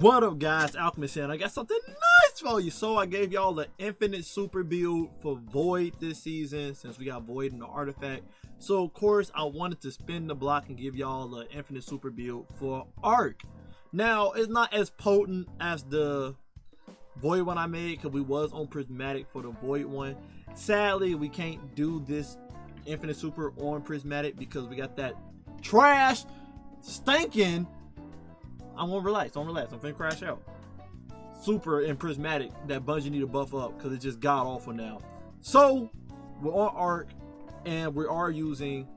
What up guys, Alchemist here, and I got something nice for you. So I gave y'all the infinite super build for Void this season since we got Void in the artifact. So of course I wanted to spin the block and give y'all the infinite super build for Arc. Now it's not as potent as the Void one I made because we was on Prismatic for the Void one. Sadly we can't do this infinite super on Prismatic because we got that trash stinking. I'm gonna relax. I'm finna crash out. Super and Prismatic that Bungie need to buff up because it's just god awful now. So we're on Arc and we are using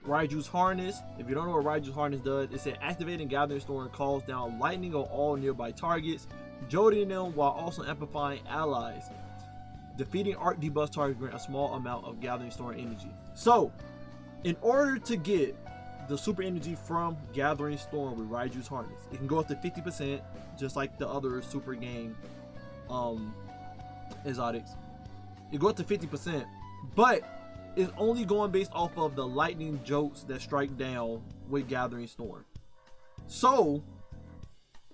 Raiju's Harness. If you don't know what Raiju's Harness does, it said activating Gathering Storm calls down lightning on all nearby targets, jolting them while also amplifying allies. Defeating Arc debuff targets grant a small amount of Gathering Storm energy. So in order to get the super energy from Gathering Storm with Raiju's Harness, it can go up to 50%, just like the other super game exotics. It go up to 50%, but it's only going based off of the lightning jolts that strike down with Gathering Storm. So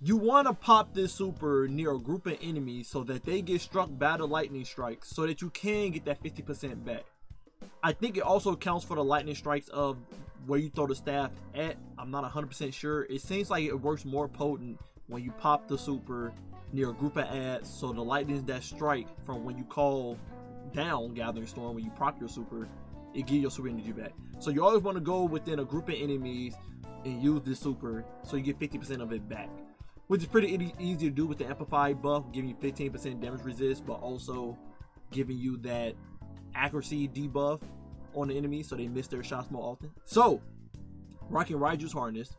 you want to pop this super near a group of enemies so that they get struck by the lightning strikes so that you can get that 50% back. I think it also counts for the lightning strikes of where you throw the staff at. I'm not 100% sure. It seems like it works more potent when you pop the super near a group of ads, so the lightnings that strike from when you call down Gathering Storm, when you proc your super, it gives your super energy back. So you always want to go within a group of enemies and use this super so you get 50% of it back, which is pretty easy to do with the amplified buff, giving you 15% damage resist, but also giving you that accuracy debuff on the enemy so they miss their shots more often. So rocking Raiju's Harness,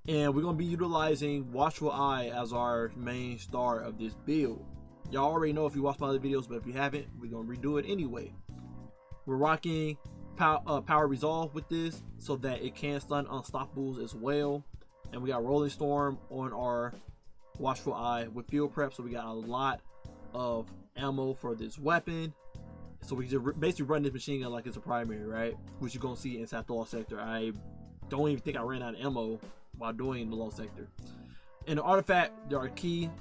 and we're going to be utilizing Watchful Eye as our main star of this build. Y'all already know if you watched my other videos, but if you haven't, we're going to redo it anyway. We're rocking Power Resolve with this so that it can stun Unstoppables as well, and we got Rolling Storm on our Watchful Eye with Field Prep, so we got a lot of ammo for this weapon. So we just basically run this machine gun like it's a primary, right? Which you're gonna see inside the Lost Sector. I don't even think I ran out of ammo while doing the Lost Sector. In the artifact, there are key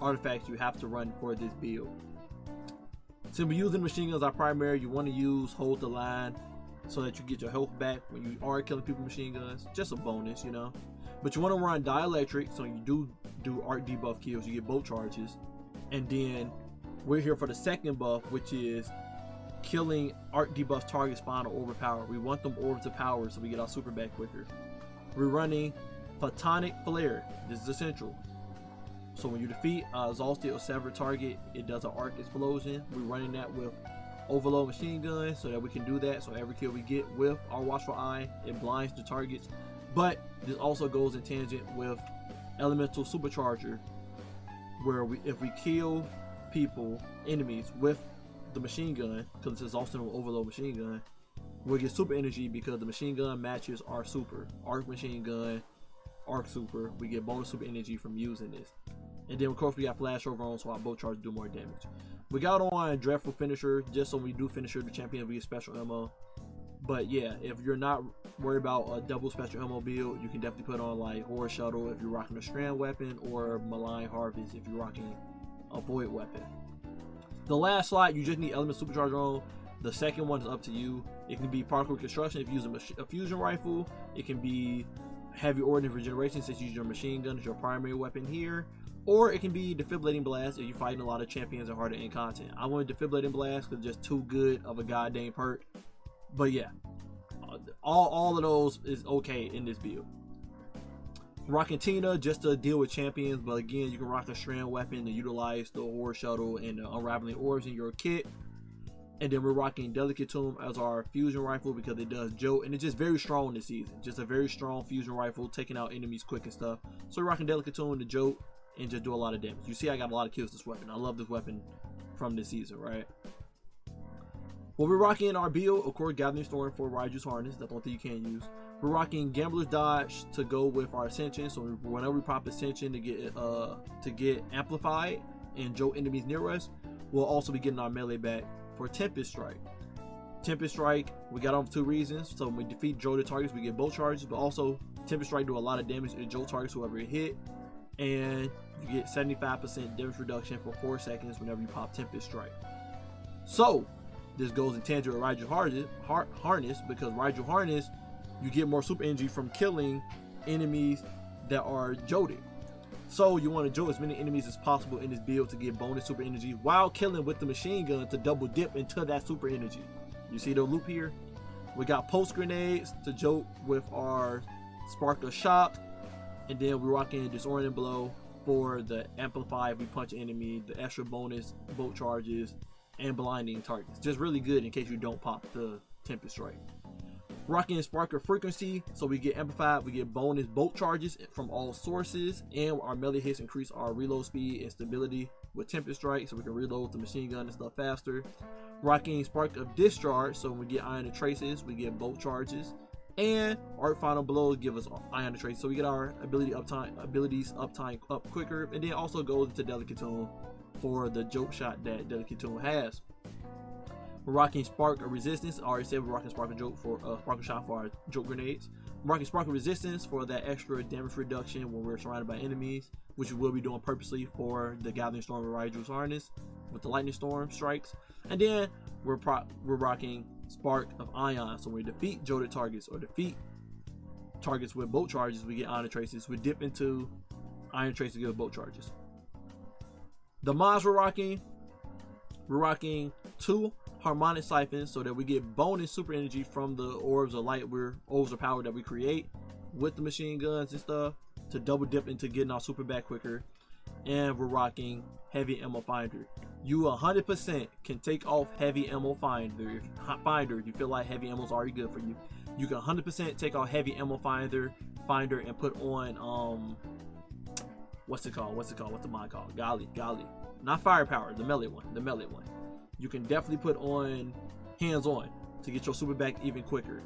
artifacts you have to run for this build. So we're using machine guns as our primary. You want to use Hold the Line so that you get your health back when you are killing people with machine guns. Just a bonus, you know. But you want to run Dielectric so you do arc debuff kills. You get bolt charges, and then we're here for the second buff, which is killing arc debuff target spawn or overpower. We want them over to power so we get our super back quicker. We're running Photonic Flare. This is essential. So when you defeat exhausted or severed target, it does an arc explosion. We're running that with Overload machine gun so that we can do that. So every kill we get with our Watchful Eye, it blinds the targets. But this also goes in tangent with Elemental Supercharger, where if we kill enemies with the machine gun, because it's also an Overload machine gun, we'll get super energy because the machine gun matches our super. Arc machine gun, arc super, we get bonus super energy from using this. And then of course we got flashover on, so our bolt charge do more damage. We got on Dreadful Finisher just so we do finisher the champion, we get special ammo. But yeah, if you're not worried about a double special ammo build, you can definitely put on like Horror Shuttle if you're rocking a strand weapon, or Malign Harvest if you're rocking a void weapon. The last slot you just need Element Supercharger on. The second one is up to you. It can be Particle Construction if you're using a fusion rifle. It can be Heavy Ordnance Regeneration since you use your machine gun as your primary weapon here. Or it can be Defibrillating Blast if you're fighting a lot of champions and harder in content. I wanted Defibrillating Blast because it's just too good of a goddamn perk. But yeah, all of those is okay in this build. Rocking Tina just to deal with champions, but again, you can rock a strand weapon to utilize the Horror Shuttle and the Unraveling Orbs in your kit. And then we're rocking Delicate Tomb as our fusion rifle because it does jolt, and it's just very strong this season. Just a very strong fusion rifle, taking out enemies quick and stuff. So we're rocking Delicate Tomb to jolt and just do a lot of damage. You see I got a lot of kills with this weapon. I love this weapon from this season, right? Well, we're rocking our build, of course, Gathering Storm for Raiju's Harness. That's one thing you can use. We're rocking Gambler's Dodge to go with our Ascension. So whenever we pop Ascension to get amplified and jolt enemies near us, we'll also be getting our melee back for Tempest Strike. Tempest Strike, we got on for two reasons. So when we defeat jolted targets, we get bolt charges, but also Tempest Strike do a lot of damage to jolt targets whoever it hit. and you get 75% damage reduction for 4 seconds whenever you pop Tempest Strike. So this goes in tangent with Raiju Harness, because Raiju Harness, you get more super energy from killing enemies that are jolted. So you want to jolt as many enemies as possible in this build to get bonus super energy while killing with the machine gun to double dip into that super energy. You see the loop here? We got post grenades to jolt with our Spark of Shock, and then we're rocking Disorienting Blow for the amplify if we punch an enemy, the extra bonus bolt charges, and blinding targets. Just really good in case you don't pop the Tempest Strike. Rocking Spark of Frequency, so we get amplified, we get bonus bolt charges from all sources, and our melee hits increase our reload speed and stability with Tempest Strike, so we can reload the machine gun and stuff faster. Rocking Spark of Discharge, so when we get Ion of Traces, we get bolt charges, and Art Final Blows give us Ion of Traces, so we get our abilities uptime up quicker, and then also goes into Delicate Tune for the jolt shot that Delicate Tune has. We're rocking Spark of Resistance. I already said we're rocking Spark of Jolt for Spark of Shot for our jolt grenades. We're rocking Spark of Resistance for that extra damage reduction when we're surrounded by enemies, which we will be doing purposely for the Gathering Storm of Raiju's Harness with the Lightning Storm strikes. And then we're rocking Spark of Ion. So when we defeat jolted targets or defeat targets with bolt charges, we get Ion Traces. We dip into Ion Traces to give bolt charges. The mods we're rocking 2 Harmonic Siphons so that we get bonus super energy from the orbs of light, orbs of power that we create with the machine guns and stuff to double dip into getting our super back quicker. And we're rocking Heavy Ammo Finder. You 100% can take off Heavy Ammo Finder if you feel like heavy ammo is already good for you. You can 100% take off Heavy Ammo Finder and put on what's the mod called? Golly. Not Firepower, the melee one. You can definitely put on Hands On to get your super back even quicker.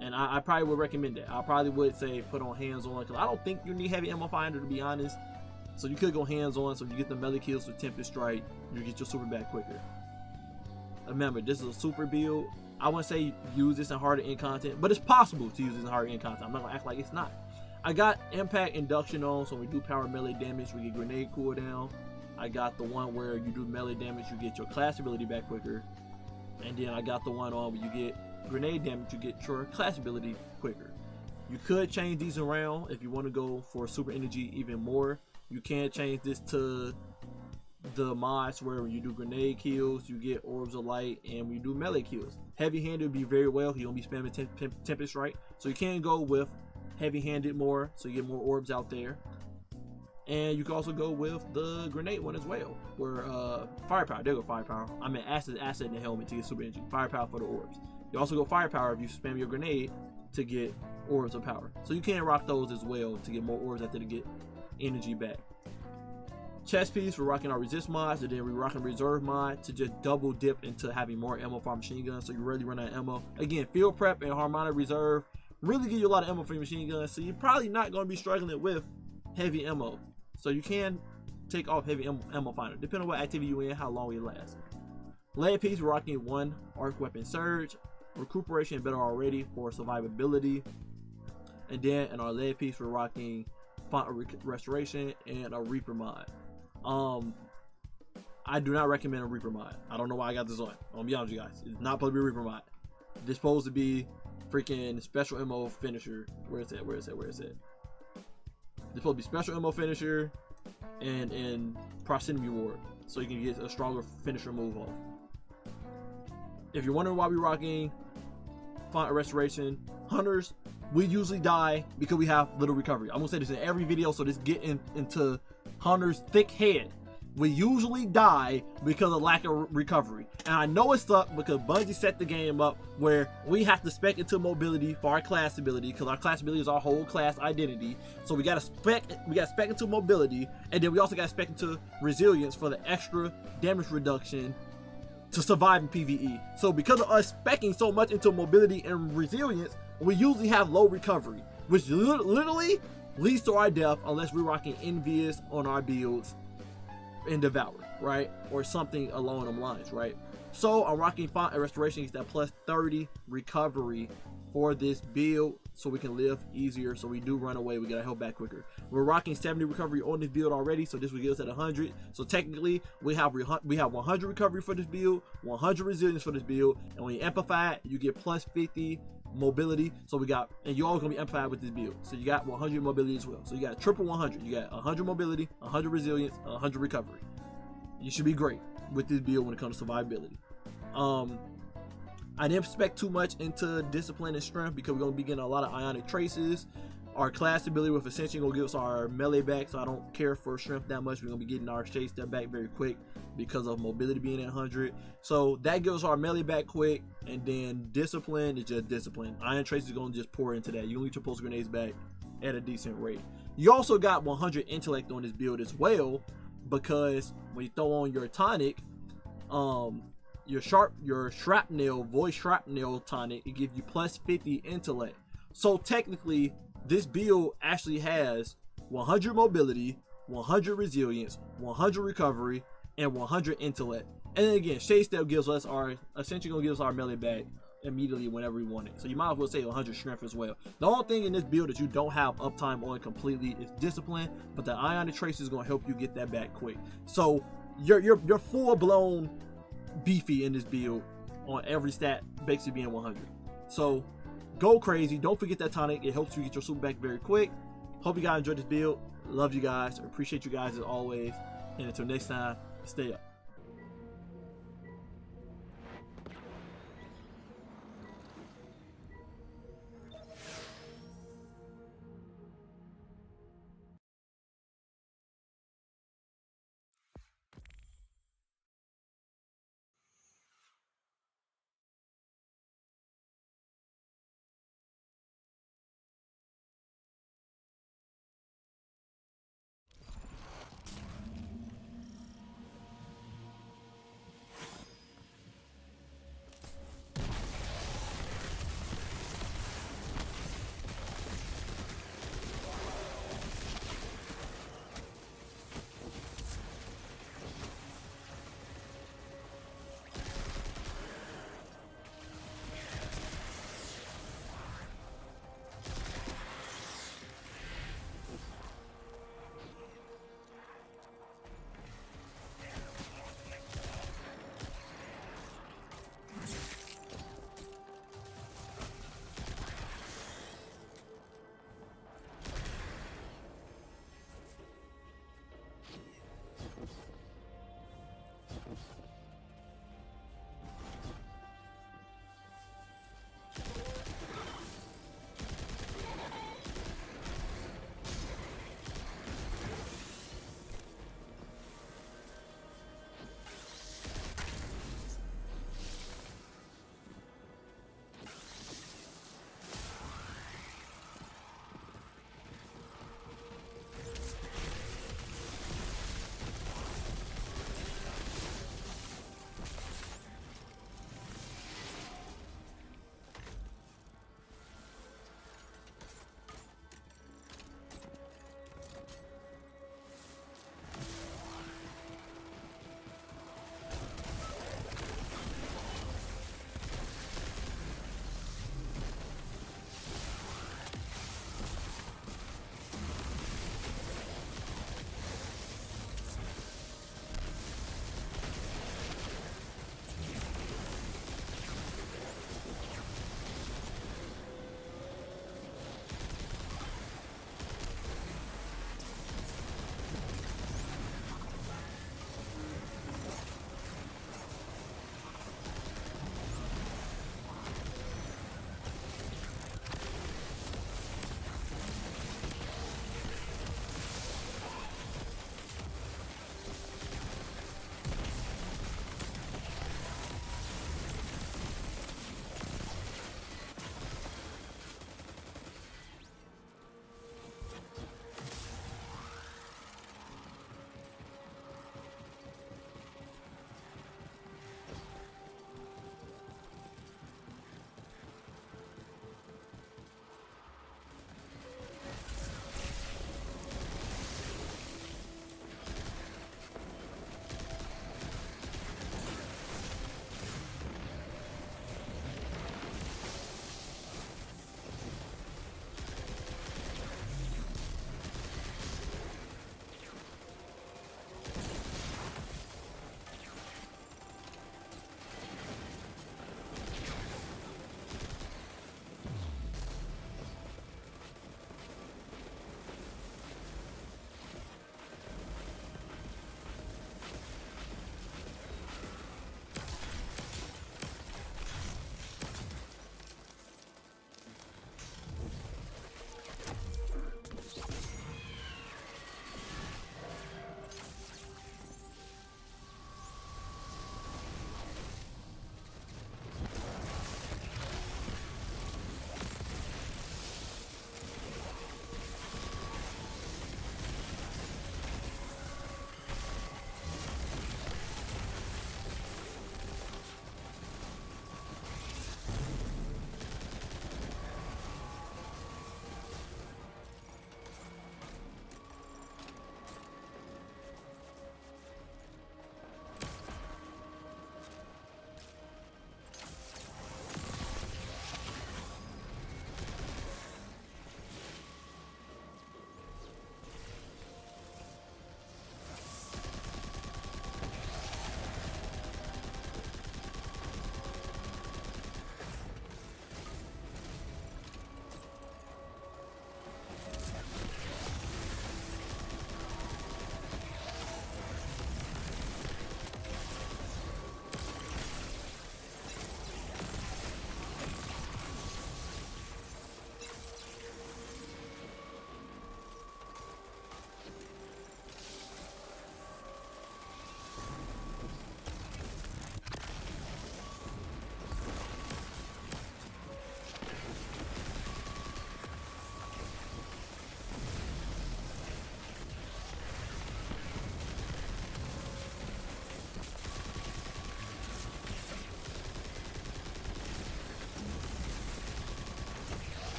And I probably would recommend that. I probably would say put on Hands On, because I don't think you need Heavy Ammo Finder, to be honest. So you could go Hands On, so you get the melee kills with Tempest Strike, you get your super back quicker. Remember, this is a super build. I wouldn't say use this in harder end content, but it's possible to use this in harder end content. I'm not gonna act like it's not. I got Impact Induction on, so when we do power melee damage, we get grenade cooldown. I got the one where you do melee damage, you get your class ability back quicker. And then I got the one on where you get grenade damage, you get your class ability quicker. You could change these around if you want to go for super energy even more. You can change this to the mods where when you do grenade kills, you get orbs of light, and when you do melee kills. Heavy-handed would be very well, you don't be spamming Tempest Strike. So you can go with heavy-handed more, so you get more orbs out there. And you can also go with the grenade one as well, where Firepower, there go Firepower. I mean Acid in the helmet to get super energy. Firepower for the orbs. You also go Firepower if you spam your grenade to get orbs of power. So you can rock those as well to get more orbs after to get energy back. Chest piece, we're rocking our resist mods, and then we're rocking reserve mod to just double dip into having more ammo for our machine gun, so you really run out of ammo. Again, field prep and harmonic reserve really give you a lot of ammo for your machine gun, so you're probably not going to be struggling with heavy ammo. So you can take off heavy ammo finder, depending on what activity you're in, how long it lasts. Lead piece, we're rocking 1 arc weapon surge, recuperation better already for survivability, and then in our lead piece we're rocking font restoration and a Reaper mod. I do not recommend a Reaper mod. I don't know why I got this on. I'm gonna be honest with you guys. It's not supposed to be a Reaper mod. It's supposed to be freaking special ammo finisher. Where is it? It's supposed to be special ammo finisher and proximity ward, so you can get a stronger finisher move off. If you're wondering why we're rocking font restoration, hunters, we usually die because we have little recovery. I'm gonna say this in every video, so just get into hunters' thick head. We usually die because of lack of recovery, and I know it sucks because Bungie set the game up where we have to spec into mobility for our class ability, because our class ability is our whole class identity. So we gotta spec into mobility, and then we also gotta spec into resilience for the extra damage reduction to survive in PvE. So because of us specking so much into mobility and resilience, we usually have low recovery, which literally leads to our death unless we're rocking Envious on our builds and Devour, right? Or something along them lines, right? So I'm rocking font and restoration, gets that plus 30 recovery for this build, so we can live easier. So we do run away, we get our health back quicker. We're rocking 70 recovery on this build already, so this will get us at 100. So technically we have 100 recovery for this build, 100 resilience for this build, and when you amplify it, you get plus 50 mobility. So we got, and you're all gonna be amplified with this build, so you got 100 mobility as well. So you got triple 100. You got 100 mobility, 100 resilience, 100 recovery. You should be great with this build when it comes to survivability. I didn't expect too much into discipline and strength because we're gonna be getting a lot of ionic traces. Our class ability with Ascension gonna give us our melee back, so I don't care for strength that much. We're gonna be getting our shade step back very quick because of mobility being at 100. So that gives us our melee back quick, and then discipline is just discipline. Ion traces is gonna just pour into that. You can get your pulse grenades back at a decent rate. You also got 100 intellect on this build as well, because when you throw on your tonic, your shrapnel, voice shrapnel tonic, it gives you plus 50 intellect. So technically this build actually has 100 mobility, 100 resilience, 100 recovery, and 100 intellect. And then again, shade step gives us our, essentially gonna give us our melee back immediately whenever we want it. So you might as well say 100 strength as well. The only thing in this build that you don't have uptime on completely is discipline, but the ionic trace is gonna help you get that back quick. So you're full blown beefy in this build on every stat, basically being 100. So go crazy. Don't forget that tonic. It helps you get your super back very quick. Hope you guys enjoyed this build. Love you guys. Appreciate you guys as always. And until next time, stay up.